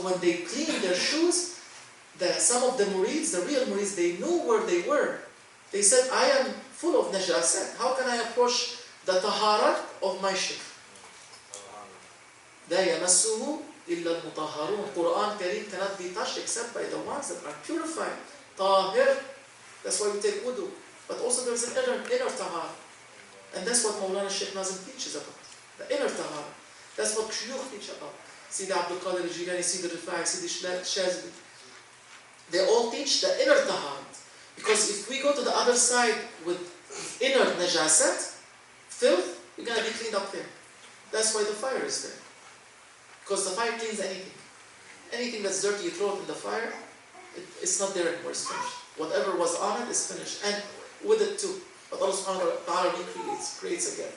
when they cleaned their shoes, some of the murids, the real murids, they knew where they were. They said, I am full of najasat. How can I approach the taharat of my shaykh? لا يمسه إلا المطهرون. Quran Kareem cannot be touched except by the ones that are purified. Tahir. That's why we take wudu. But also there's an inner tahara. And that's what Mawlana Shaykh Nazim teaches about. The inner tahara. That's what Shuyukh teach about. See the Abdul Qadir Al-Jeelani, see the Rifai, see the Shazli. They all teach the inner tahara. Because if we go to the other side with inner najasat, filth, we're going to be cleaned up there. That's why the fire is there. Because the fire cleans anything. Anything that's dirty, you throw it in the fire, it's not there anymore, it's finished. Whatever was on it is finished. And with it too. But Allah subhanahu wa ta'ala creates again.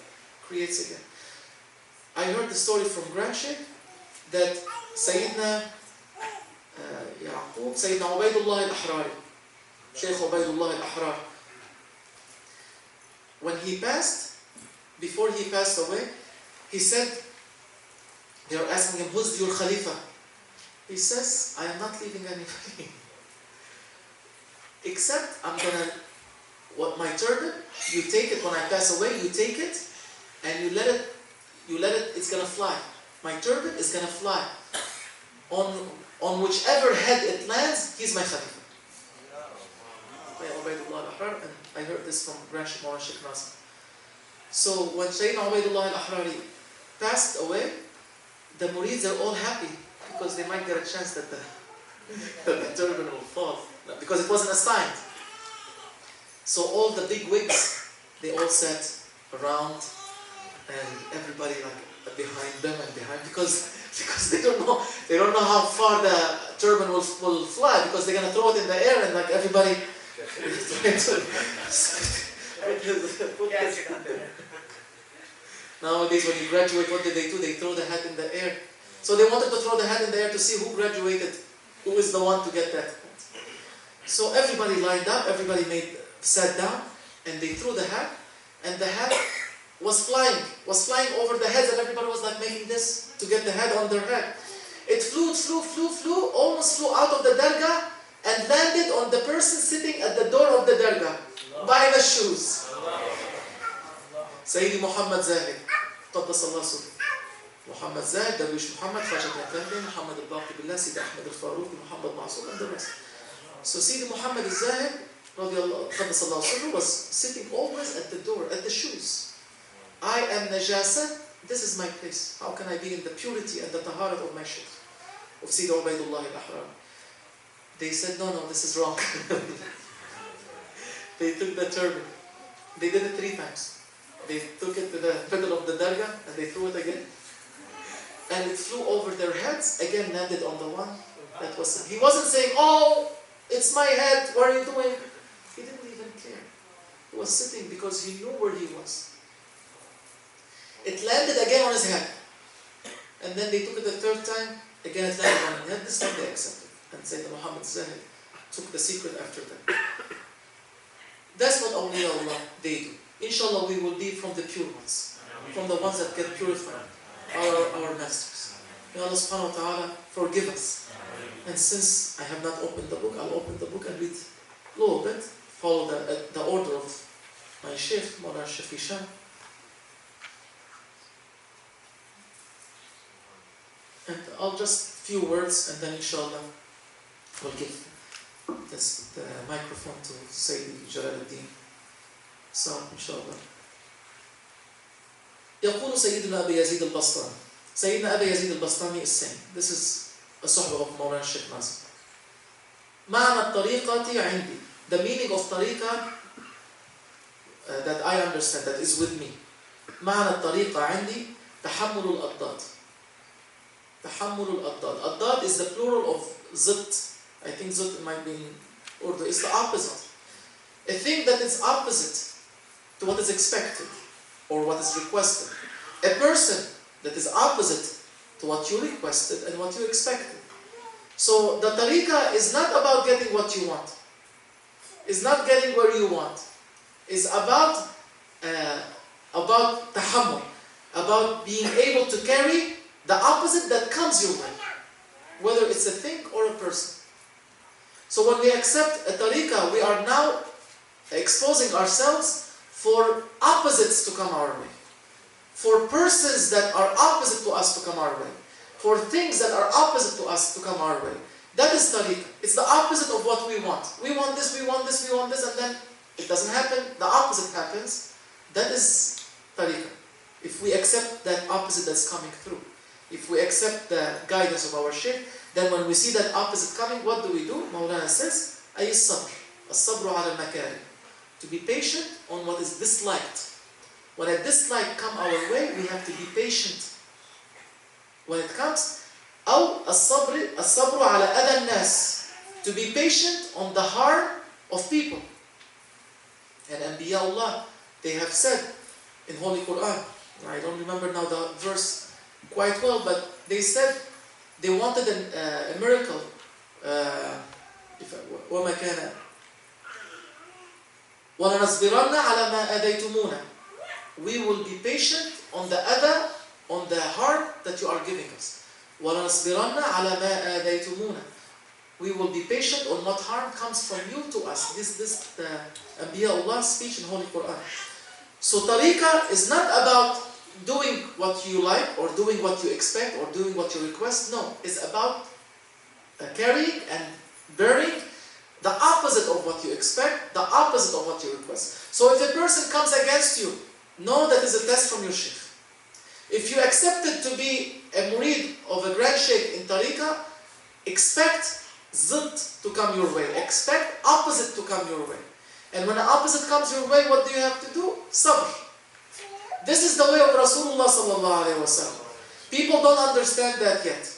I heard the story from Grand Shaykh that Sayyidina Yaqub, Sayyidina Ubaydullah al-Ahrari, Shaykh Ubaydullah al-Ahrar, when he passed, before he passed away, he said, they were asking him, who's your Khalifa? He says, I am not leaving anybody. Except I'm gonna, my turban, you take it when I pass away, you take it, and you let it, it's gonna fly. My turban is gonna fly. On whichever head it lands, he's my Khalifa. And I heard this from Grand Shaykh Mawlana Shaykh Nazim. So when Sayyidina Ubaydullah al-Ahrari passed away, the murids are all happy because they might get a chance that the turban will fall. Because it wasn't assigned. So all the big wigs, they all sat around and everybody like behind them and behind because they don't know how far the turban will fly because they're gonna throw it in the air and like everybody Nowadays when you graduate, what do? They throw the hat in the air. So they wanted to throw the hat in the air to see who graduated, who is the one to get that. So everybody lined up, everybody sat down, and they threw the hat, and the hat was flying over the heads, and everybody was like making this to get the hat on their head. It flew, almost flew out of the dargah, and landed on the person sitting at the door of the dargah, by the shoes. Sayyidi Muhammad Zahid, Qaddasa Allah Sirruh. Muhammad Zahid, Darwish Muhammad, Khajat Natandi, Muhammad al-Baqi Billah, Sidi Ahmed al-Faruq, Muhammad Ma'asum, and the rest. So Sidi Muhammad al-Zahid, Qaddasa Allah Sirruh, was sitting always at the door, at the shoes. I am najasa, this is my place. How can I be in the purity and the taharat of my shaykh? Of Sidi Ubaydullah al-Ahrar. They said, no, this is wrong. They took the turban. They did it 3 times. They took it to the middle of the dargah and they threw it again. And it flew over their heads, again landed on the one that was... He wasn't saying, oh, it's my head, what are you doing? He didn't even care. He was sitting because he knew where he was. It landed again on his head. And then they took it the 3rd time, again it landed on his head. This time they accepted. And Sayyidina Muhammad Zahid took the secret after that. That's what awliyaullah they do. Inshallah we will be from the pure ones. From the ones that get purified. Our masters. May Allah subhanahu wa ta'ala forgive us. And since I have not opened the book, I'll open the book and read a little bit. Follow the order of my Shaykh, Mawlana Shaykh Hisham. And I'll just few words and then inshallah we'll give the microphone to Syed Jalaluddin. So inshallah. يقول سيدنا أبي يزيد البسطامي. سيدنا أبي يزيد البسطامي is saying, this is a صحبة of Mawlana Shaykh Nazim. معنى الطريقة عندي. The meaning of طريقة that I understand, that is with me. معنى الطريقة عندي تحمل الأضداد. تحمل الأضداد. أضداد is the plural of ضد. I think ضد might be in Urdu. It's the opposite. A thing that is opposite to what is expected or what is requested. A person that is opposite to what you requested and what you expected. So the tariqah is not about getting what you want. It's not getting where you want. It's about tahammul, about being able to carry the opposite that comes your way. whether it's a thing or a person. So when we accept a tariqah, we are now exposing ourselves for opposites to come our way, for persons that are opposite to us to come our way, for things that are opposite to us to come our way. That is tariqah. It's the opposite of what we want. We want this, we want this, we want this, and then it doesn't happen. The opposite happens. That is tariqah. If we accept that opposite that's coming through, if we accept the guidance of our Shaykh, then when we see that opposite coming, what do? Maulana says, أي الصبر. الصبر على المكاره. To be patient on what is disliked. When a dislike come our way, we have to be patient. When it comes, أو الصبر على أذى الناس. To be patient on the harm of people. And Anbiya Allah, they have said in Holy Quran, I don't remember now the verse quite well, but they said they wanted a miracle. وَمَا كَانَ وَلَنَصْبِرَنَّ عَلَى مَا أَذَيْتُمُونَ. We will be patient on the adha, on the harm that you are giving us. وَلَنَصْبِرَنَّ عَلَى مَا أَذَيْتُمُونَ. We will be patient on what harm comes from you to us. This the Anbiya Allah's speech in Holy Quran. So tariqah is not about doing what you like or doing what you expect or doing what you request. No, it's about carrying and bearing the opposite of what you expect, the opposite of what you request. So if a person comes against you, know that is a test from your Shaykh. If you accepted to be a murid of a grand Shaykh in tariqah, expect zidd to come your way. Expect opposite to come your way. And when the opposite comes your way, what do you have to do? Sabr. This is the way of Rasulullah sallallahu alayhi wa sallam. People don't understand that yet.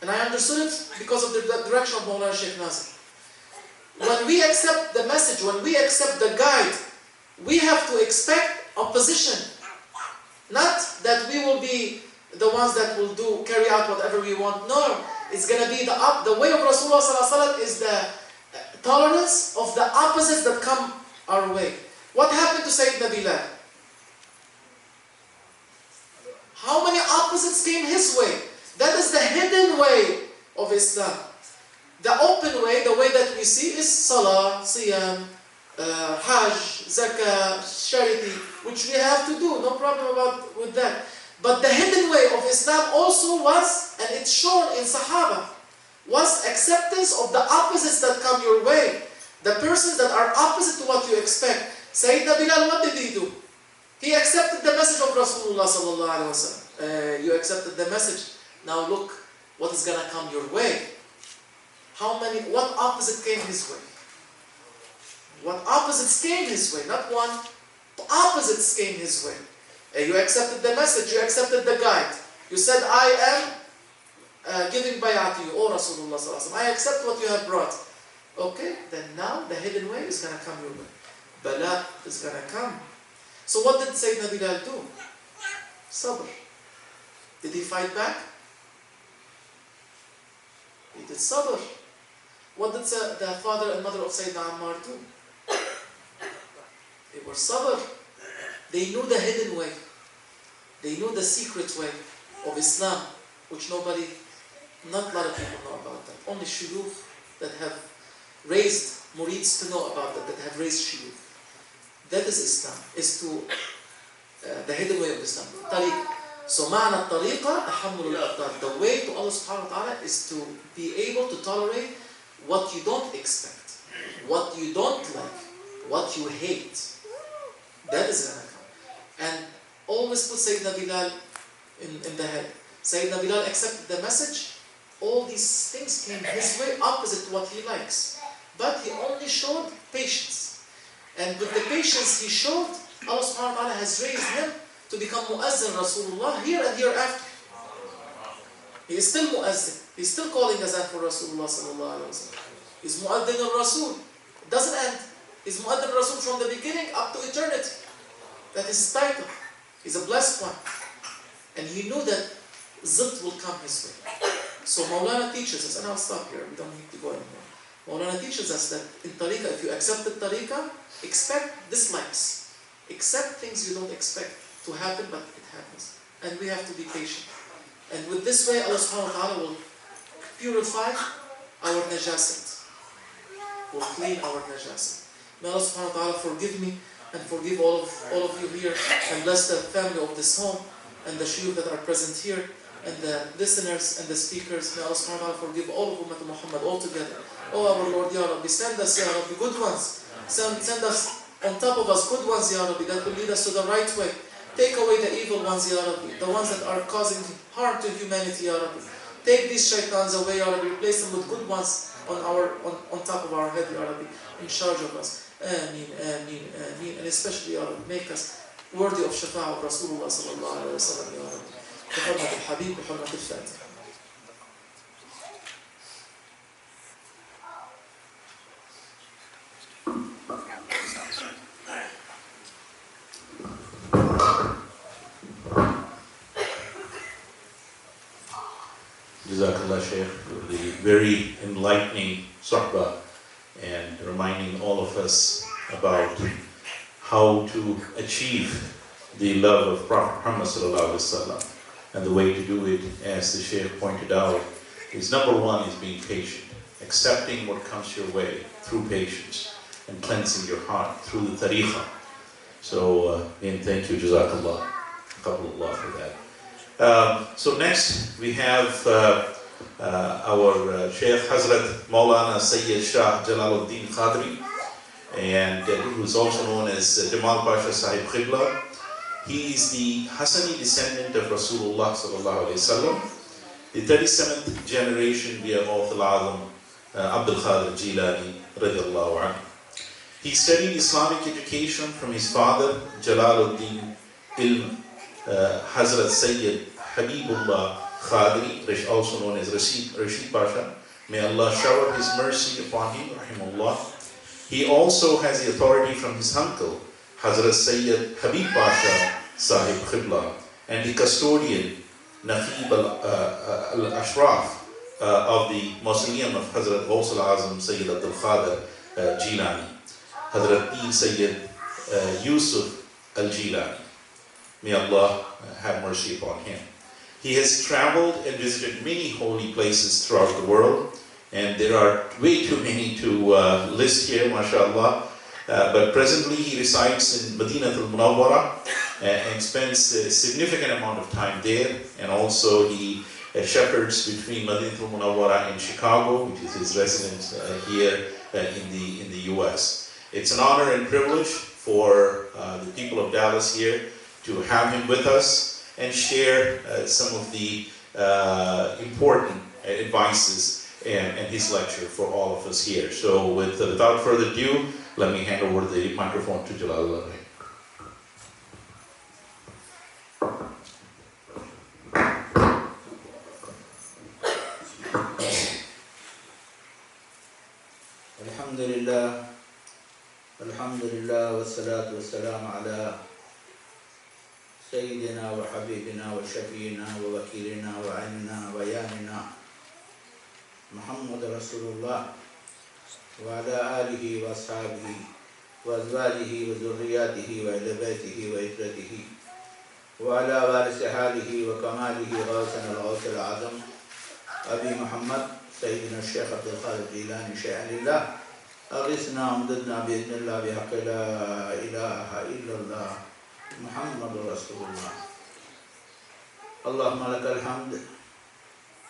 And I understood it because of the direction of Mawlana Shaykh Nazir. When we accept the message, when we accept the guide, we have to expect opposition. Not that we will be the ones that will carry out whatever we want. No, it's going to be the way of Rasulullah sallallahu alayhi wa sallam is the tolerance of the opposites that come our way. What happened to Sayyidina Bilal? How many opposites came his way? That is the hidden way of Islam. The open way, the way that we see, is Salah, Siyam, Hajj, Zakah, charity, which we have to do, no problem with that. But the hidden way of Islam also was, and it's shown in Sahaba, was acceptance of the opposites that come your way. The persons that are opposite to what you expect. Sayyidina Bilal, what did he do? He accepted the message of Rasulullah sallallahu alaihi wasallam. You accepted the message. Now look what is going to come your way. What opposite came his way? What opposites came his way? Not one. Opposites came his way. You accepted the message. You accepted the guide. You said, I am giving bay'ah to you, O Rasulullah sallallahu alaihi wasallam. I accept what you have brought. Okay, then now the hidden way is going to come your way. Bala is going to come. So what did Sayyidina Bilal do? Sabr. Did he fight back? He did sabr. What did the father and mother of Sayyidina Ammar do? They were sabr. They knew the hidden way. They knew the secret way of Islam, which not a lot of people know about that. Only shuyukh that have raised murids to know about that have raised shuyukh. That is Islam, is to the hidden way of Islam. Tariq. So ma'na tariqa, tahammul al-aqdar. The way to Allah subhanahu wa ta'ala is to be able to tolerate what you don't expect, what you don't like, what you hate. That is going to come. And always put Sayyidina Bilal in the head. Sayyidina Bilal accepted the message. All these things came his way opposite to what he likes. But he only showed patience. And with the patience he showed, Allah subhanahu wa ta'ala has raised him to become muazzin Rasulullah here and hereafter. He is still muazzin. He's still calling azan for Rasulullah sallallahu alaihi wasallam. He's muazzin al-Rasul. It doesn't end. He's muazzin al-Rasul from the beginning up to eternity. That is his title. He's a blessed one. And he knew that zidd will come his way. So Maulana teaches us, and I'll stop here, we don't need to go anymore. Maulana teaches us that in tariqah, if you accept the tariqah, expect dislikes. Accept things you don't expect to happen, but it happens. And we have to be patient. And with this way, Allah subhanahu wa ta'ala will purify our najasat, will clean our najasat. May Allah subhanahu wa ta'ala forgive me and forgive all of you here, and bless the family of this home and the shuyukh that are present here, and the listeners and the speakers. May Allah subhanahu wa ta'ala forgive all of Ummah Muhammad altogether. Oh our Lord, Ya Rabbi, send us, Ya Rabbi, good ones. Send us on top of us, good ones, Ya Rabbi, that will lead us to the right way. Take away the evil ones, Ya Rabbi, the ones that are causing harm to humanity, Ya Rabbi. Take these shaitans away, Ya Rabbi, replace them with good ones on top of our head, Ya Rabbi, in charge of us. Ameen, Ameen, Ameen. And especially, Ya Rabbi, make us worthy of shafa'ah of Rasulullah sallallahu alayhi wa sallam, Ya Rabbi. بحرمة الحبيب بحرمة الفاتح. Jazakallah Shaykh, for the very enlightening suhbah and reminding all of us about how to achieve the love of Prophet Muhammad sallallahu alaihi wasallam. And the way to do it, as the Shaykh pointed out, is number one is being patient, accepting what comes your way through patience, and cleansing your heart through the tariqah. So, again, thank you, Jazakallah, Qabulullah for that. So next we have our Shaykh Hazrat Maulana Syed Shah Jalaluddin Quadri, and who is also known as Jamal Pasha Sahib Qibla. He is the Hassani descendant of Rasulullah sallallahu alayhi wasallam, the 37th generation via Mawth al-Azam Abdul Qadir Al-Jeelani radiallahu anhu. He studied Islamic education from his father Jalaluddin Ilm Hazrat Syed Habibullah Qadri, also known as Rashid Pasha. May Allah shower His mercy upon him, rahimahullah. He also has the authority from his uncle, Hazrat Sayyid Habib Pasha Sahib Qibla, and the custodian, Naqib al-Ashraf of the Mausoleum of Hazrat Ghaus al-Azam Sayyid Abdul Qadir Jeelani, Hazrat P. Sayyid Yusuf Al-Jeelani. May Allah have mercy upon him. He has traveled and visited many holy places throughout the world, and there are way too many to list here, mashallah. But presently he resides in Medina al-Munawwara and spends a significant amount of time there, and also he shepherds between Medina al-Munawwara and Chicago, which is his residence here in the US. It's an honor and privilege for the people of Dallas here to have him with us and share some of the important advices and his lecture for all of us here. So without further ado, let me hand over the microphone to Jalaluddin. Alhamdulillah, wassalatu wassalamu ala Sayyidina wa Habibina wa Shafiina wa Wakilina wa Ainina wa Yanina Muhammad Rasulullah wa ala alihi wa ashabihi wa azwajihi wa zurriyatihi wa ila baytihi wa itratihi wa ala warisi halihi wa kamalihi ghawsan al-Ghaws al-Azam Abi Muhammad Sayyidina Shaykh Abdul Qadir Jeelani Shay'an Lillah أغثنا وامددنا بإذن الله بحق لا إله إلا الله محمد رسول الله. اللهم لك الحمد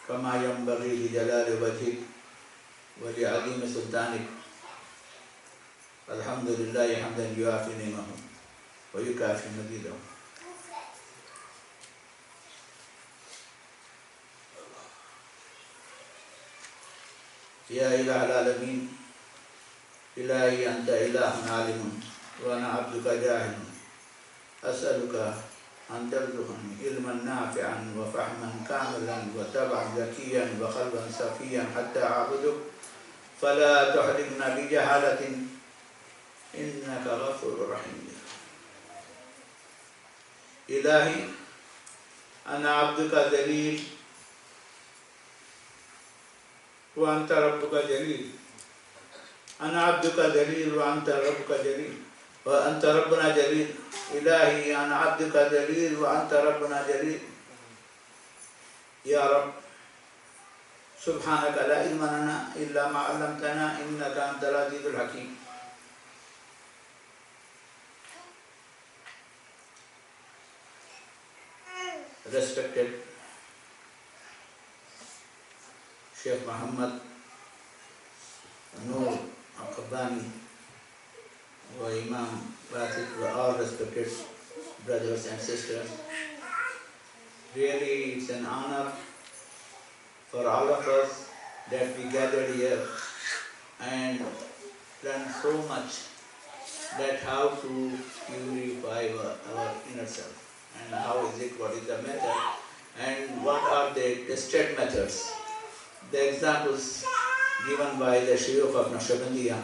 كما ينبغي لجلال وجهك ولعظيم سلطانك. الحمد لله حمدا يوافي نعمه ويكافي مزيده. يا إله العالمين، إلهي أنت إله عالم وأنا عبدك جاهل، أسألك أن ترزقني علما نافعا وفهما كاملا وتبعا ذكيا وقلبا صفيا حتى أعبدك فلا تحرمنا بجهالة إنك غفور رحيم. إلهي أنا عبدك ذليل وأنت ربك جليل. أنا عبدك ذليل وأنت ربك جليل وأنت ربنا جليل. إلهي أنا عبدك ذليل وأنت ربنا جليل. يا رب سبحانك لا علم لنا إلا ما علمتنا إنك أنت العزيز الحكيم. Respected Shaykh Muhammad, Nour, Kabbani, wa Imam Batik, were all respected brothers and sisters. Really, it's an honor for all of us that we gathered here and learn so much that how to purify our inner self and how is it, what is the method and what are the tested methods. The examples given by the Shaykh of Naqshbandiya.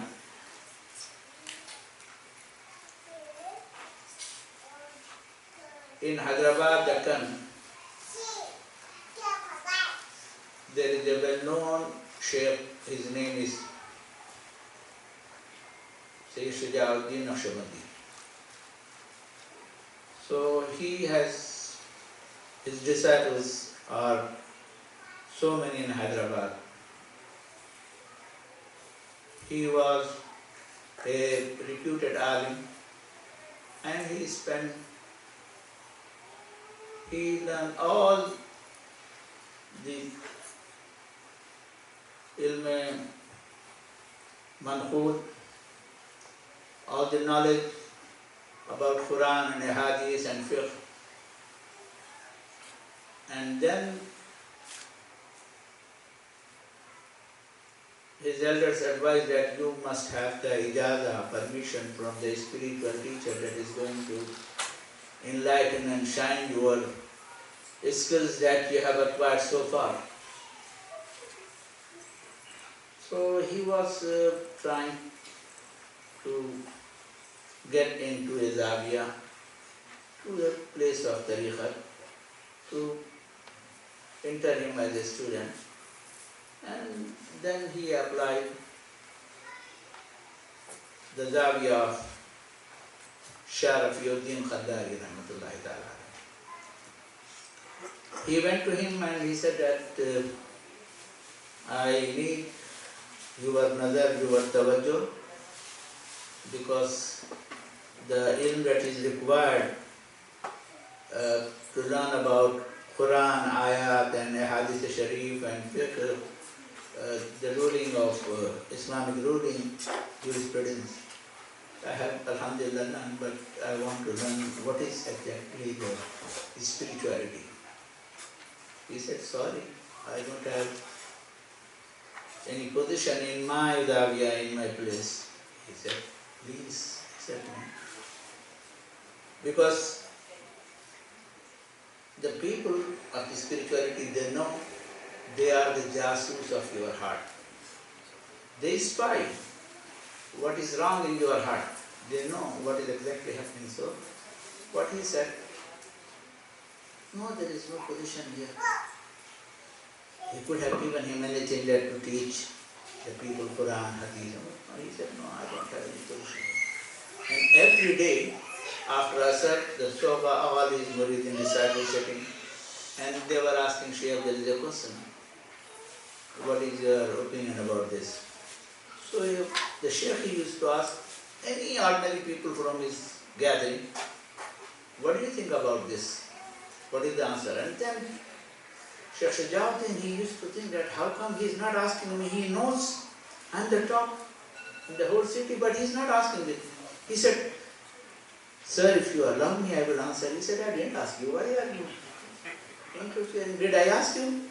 In Hyderabad, Deccan, there is a well-known Shaykh, his name is Syed Jalaluddin Naqshbandi. So he has, his disciples are so many in Hyderabad. He was a reputed alim and he learned all the ilm manqul, all the knowledge about Quran and Hadith and fiqh. And then his elders advised that you must have the ijazah, permission from the spiritual teacher that is going to enlighten and shine your skills that you have acquired so far. So he was trying to get into a zawiya, to a place of tariqat, to enter him as a student. And then he applied the zawiya of Sharafiuddin Khaddari rahmatullahi ta'ala. He went to him and he said that I need your nazar, your tawajjuh, because the ilm that is required to learn about Quran, ayat and hadith sharif and fiqh, the ruling of Islamic ruling, jurisprudence. I have alhamdulillah none, but I want to learn what is exactly the spirituality. He said, sorry, I don't have any position in my zawiya, in my place. He said, please accept me. Because the people of the spirituality, they know they are the jasus of your heart. They spy what is wrong in your heart. They know what is exactly happening. So, what he said, no, there is no position here. He could have given him anything that to teach the people Quran, Hadith. He said, no, I don't have any position. And every day, after Asr, the Soba, all his murid and disciples sitting, and they were asking Shaykh, there is a question. What is your opinion about this? So the Shaykh used to ask any ordinary people from his gathering, what do you think about this? What is the answer? And then Shaykh Jalaluddin, he used to think that how come he is not asking me? He knows I am the top in the whole city, but he is not asking me. He said, sir, if you allow me, I will answer. He said, I didn't ask you. Why are you interfering? Did I ask you?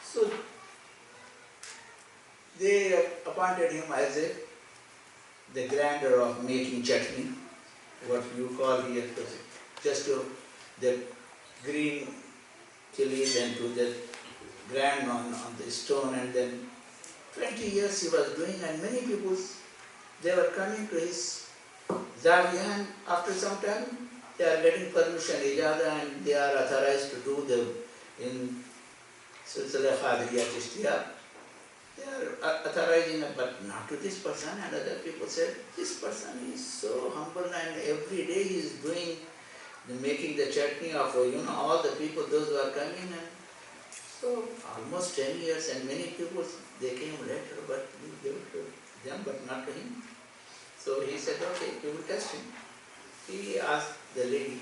So they appointed him as the grander of making chutney, what you call here, just to the green chilies and to the grind on the stone, and then 20 years he was doing, and many people, they were coming to his zawiya, and after some time they are getting permission, ijazah, and they are authorized to do the in Silsila Qadriya Chishtiya. They are authorizing it, but not to this person. And other people said, this person is so humble and every day he is doing making the chutney of, all the people, those who are coming. And so almost 10 years, and many people, they came later, but we gave it to them, but not to him. So he said, okay, we will test him. He asked the lady,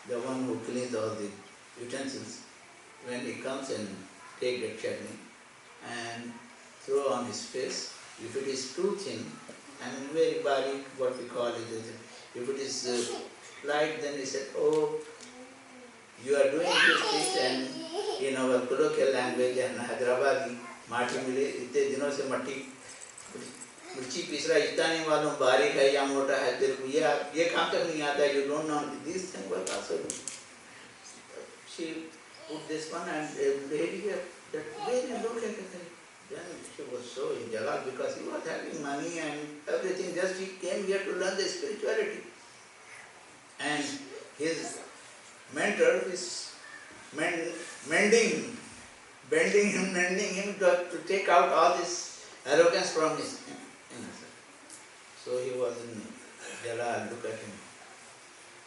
the one who cleans all the utensils, when he comes and take the chutney and throw on his face. If it is too thin and very barik, what we call it, if it is light, then he said, oh, you are doing this thing, and in our colloquial language and Hyderabadi, mati mile, इतने दिनों से मट्टी मिर्ची पिसरा इतना नहीं मालूम बारीक है या मोटा है तेरे को ये काम तक नहीं आता. You don't know this thing was also. She put this one and lady here, that very look at it. Then she was so in Jalal because he was having money and everything. Just he came here to learn the spirituality. And his mentor is mending him to take out all this arrogance from his innocence. So he was in Jalal, look at him.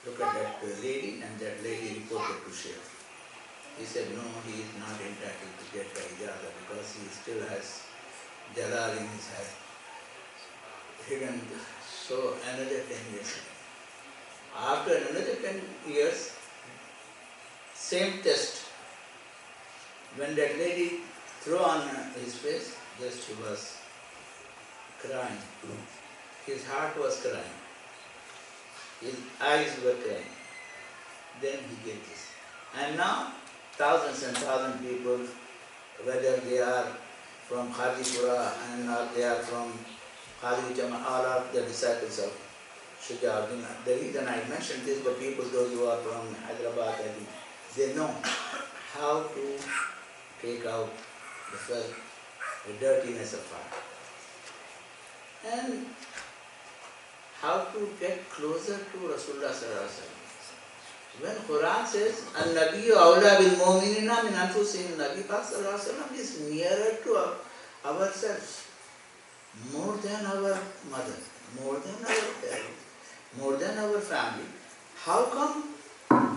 Look at that lady, and that lady reported to Shaykh. He said, no, he is not entitled to get the ijazah because he still has Jalal in his head. Hidden. So another 10 years. After another 10 years, same test. When that lady threw on his face, just he was crying. His heart was crying. His eyes were crying. Then he gave this. And now, thousands and thousands of people, whether they are from Khadipura and or they are from Khadri Jama, all are the disciples of Jalaluddin. The reason I mentioned this, the people, those who are from Hyderabad, they know how to take out the filth, the dirtiness of heart. And how to get closer to Rasulullah sallallahu alaihi wasallam. When Quran says, An-Nabiyyu awla bil mu'minina min anfusihim, Nabi Pak sallallahu alaihi wasallam is nearer to ourselves, more than our mother, more than our parents, more than our family. How come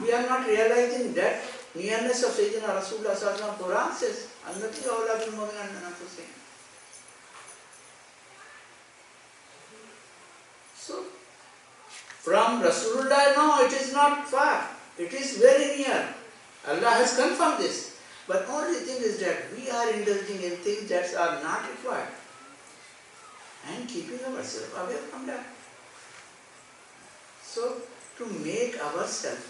we are not realizing that nearness of Sayyidina Rasulullah sallallahu alaihi wasallam? Quran says, An-Nabiyyu awla bil mu'minina min anfusihim. So, from Rasulullah, no, it is not far. It is very near. Allah has confirmed this. But only thing is that we are indulging in things that are not required and keeping ourselves away from that. So, to make ourselves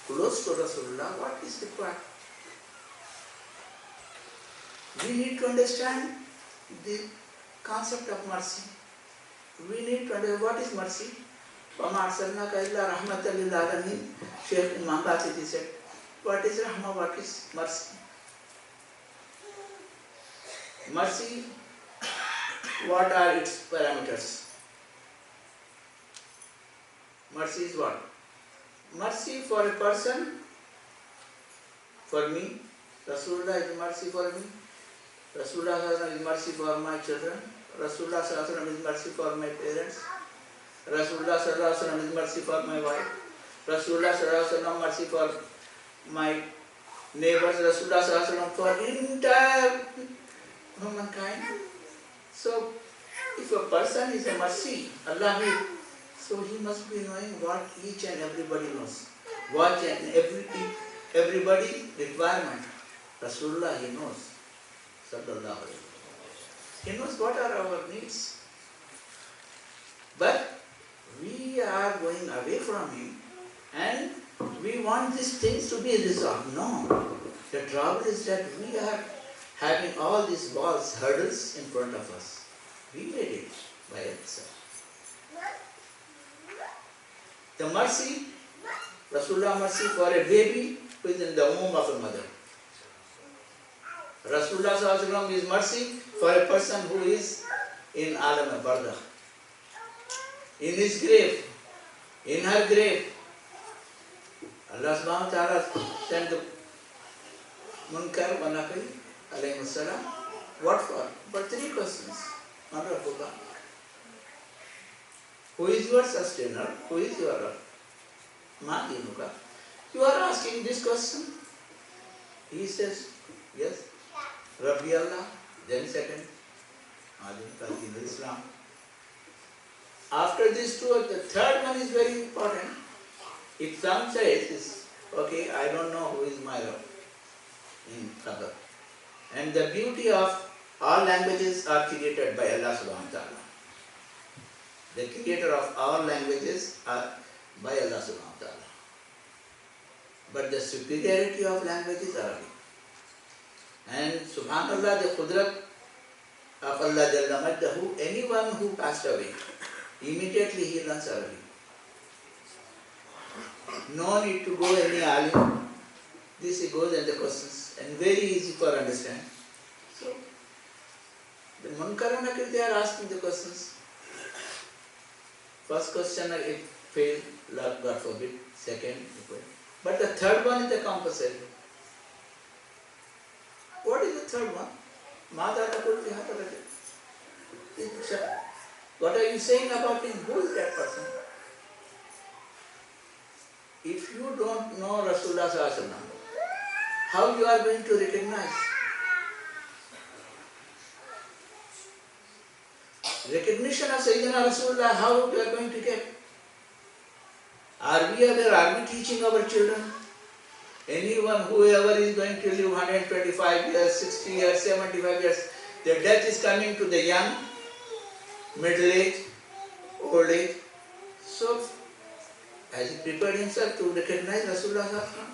close to Rasulullah, what is required? We need to understand the concept of mercy. We need to understand what is mercy. Shaykh Imam Batiti said, what is Rahmah, what is mercy? Mercy, what are its parameters? Mercy is what? Mercy for a person, for me. Rasulullah is mercy for me. Rasulullah is mercy for my children. Rasulullah is mercy for my parents. Rasulullah is mercy for my wife. Rasulullah is mercy for my neighbors. Rasulullah for entire humankind. So, if a person is a mercy, Allah will, so he must be knowing what each and everybody knows. What and everybody requirement. Rasulullah, he knows. Sallallahu alaihi wasallam. He knows what are our needs. But we are going away from him and we want these things to be resolved. No. The trouble is that we are having all these walls, hurdles in front of us. We made it by ourselves. The mercy, Rasulullah mercy for a baby who is in the womb of a mother. Rasulullah is mercy for a person who is in Alam al-Barzakh, in his grave, in her grave. Allah subhanahu wa ta'ala sent the Munkar wa Nakir alayhi salam. What for? For 3 questions. Who is your sustainer? Who is your Lord? Ma dinuka. You are asking this question? He says, yes. Rabbi Allah. Then second, Ma dinuka din Islam. After these two, the third one is very important. If some says, okay, I don't know who is my Lord in Kabbani. And the beauty of all languages are created by Allah subhanahu wa ta'ala. The creator of all languages are by Allah subhanahu wa ta'ala. But the superiority of language is Arabic. And subhanallah, the qudrat of Allah Jalla Maddahu, anyone who passed away, immediately he learns Arabic. No need to go any alim. This he goes and the questions, and very easy for understand. So, the Munkar and Nakir, they are asking the questions. First question, if failed, God forbid. Second, but the third one is the compulsory. What is the third one? What are you saying about him? Who is that person? If you don't know Rasulullah Sallallahu Alaihi Wasallam, how you are going to recognize? Recognition of Sayyidina Rasulullah, how you are going to get? Are we teaching our children? Anyone, whoever is going to live 125 years, 60 years, 75 years, their death is coming to the young, middle age, old age. So, has he prepared himself to recognize Rasulullah Sallallahu Alaihi Wasallam?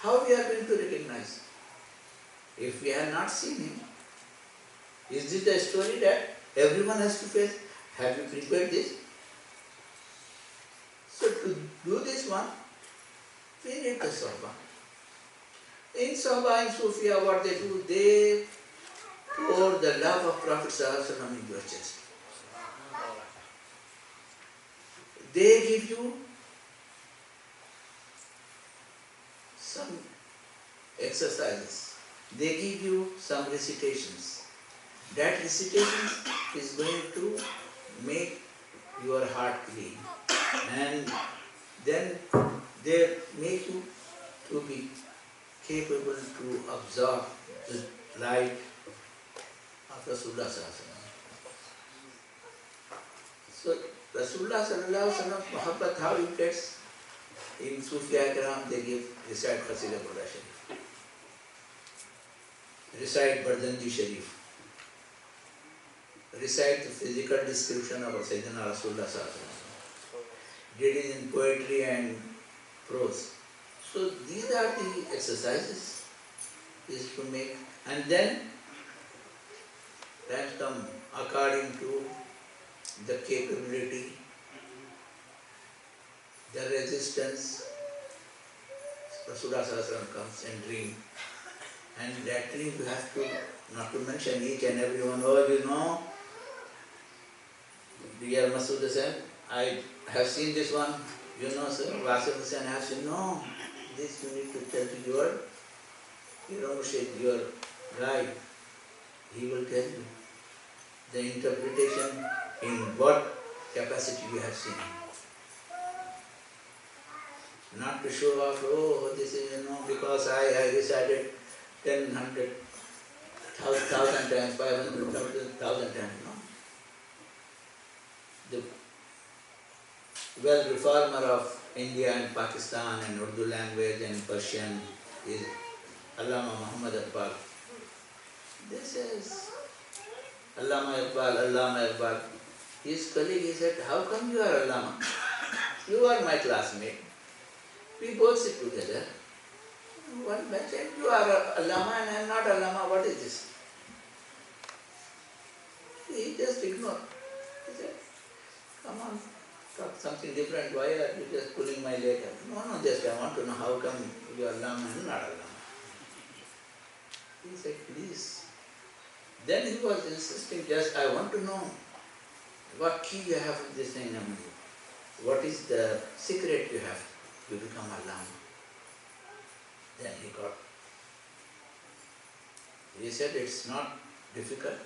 How we are going to recognize? If we have not seen him, is this the story that everyone has to face? Have you prepared this? So to do this one, we need the Sohbah. In Sohbah, in Sufia, what they do, they pour the love of Prophet Sallallahu Alaihi Wasallam in your chest. They give you some exercises. They give you some recitations. That recitation is going to make your heart clean. And then they make you to be capable to absorb the light of Rasulullah Sallallahu Alaihi Wasallam. So Rasulullah Sallallahu Alaihi Wasallam, Muhabbat, how it gets? In Sufiya Kiram, they recite Qasida Burda Sharif, recite Bardanji Sharif, recite the physical description of Sayyidina Rasulullah Sallallahu Alaihi Wasallam. Did it in poetry and prose. So these are the exercises is to make, and then come according to the capability, the resistance. Rasulullah Sallallahu Alaihi Wasallam comes and dream, and that dream you have to, not to mention each and every one. Oh, you know, dear Masood Hussain, I have seen this one. You know, sir, Wasim Hussain has seen. No, this you need to tell to your Murshid, your guide. He will tell you the interpretation in what capacity you have seen. Not to show off, oh, this is, because I recited 10, 100, 1,000 times, 500, 1,000 times, The well-reformer of India and Pakistan and Urdu language and Persian is Allama Muhammad Iqbal. This is Allama Iqbal. His colleague, he said, how come you are Allama? You are my classmate. We both sit together. One bench, and you are Allama and I am not Allama. What is this? He just ignored. He said, come on, talk something different. Why are you just pulling my leg up? No, just I want to know how come you are Allama and not Allama. He said, please. Then he was insisting, just I want to know what key you have in this thing. What is the secret you have to become Allama? Then he said, it's not difficult.